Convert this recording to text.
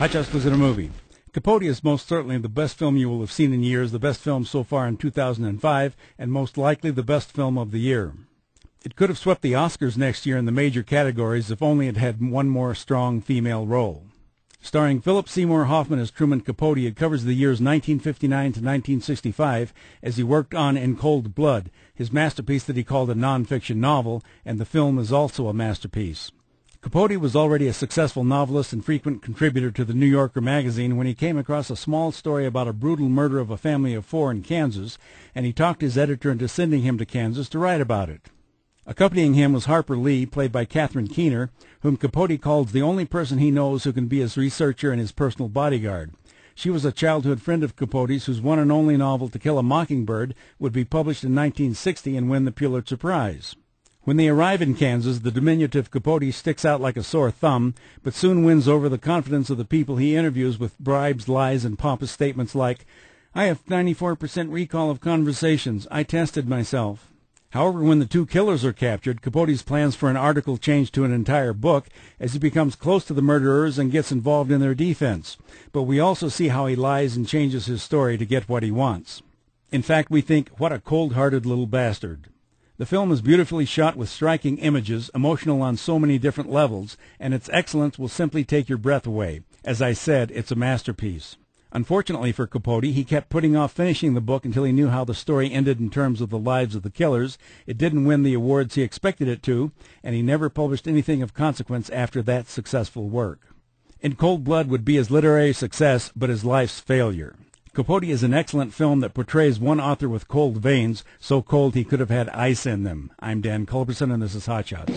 Hotshot's Look at a Movie. Capote is most certainly the best film you will have seen in years, the best film so far in 2005, and most likely the best film of the year. It could have swept the Oscars next year in the major categories if only it had one more strong female role. Starring Philip Seymour Hoffman as Truman Capote, it covers the years 1959 to 1965 as he worked on In Cold Blood, his masterpiece that he called a nonfiction novel, and the film is also a masterpiece. Capote was already a successful novelist and frequent contributor to the New Yorker magazine when he came across a small story about a brutal murder of a family of 4 in Kansas, and he talked his editor into sending him to Kansas to write about it. Accompanying him was Harper Lee, played by Catherine Keener, whom Capote calls the only person he knows who can be his researcher and his personal bodyguard. She was a childhood friend of Capote's whose one and only novel, To Kill a Mockingbird, would be published in 1960 and win the Pulitzer Prize. When they arrive in Kansas, the diminutive Capote sticks out like a sore thumb, but soon wins over the confidence of the people he interviews with bribes, lies, and pompous statements like, "I have 94% recall of conversations. I tested myself." However, when the 2 killers are captured, Capote's plans for an article change to an entire book as he becomes close to the murderers and gets involved in their defense. But we also see how he lies and changes his story to get what he wants. In fact, we think, what a cold-hearted little bastard. The film is beautifully shot with striking images, emotional on so many different levels, and its excellence will simply take your breath away. As I said, it's a masterpiece. Unfortunately for Capote, he kept putting off finishing the book until he knew how the story ended in terms of the lives of the killers. It didn't win the awards he expected it to, and he never published anything of consequence after that successful work. In Cold Blood would be his literary success, but his life's failure. Capote is an excellent film that portrays one author with cold veins, so cold he could have had ice in them. I'm Dan Culberson, and this is Hot Shots.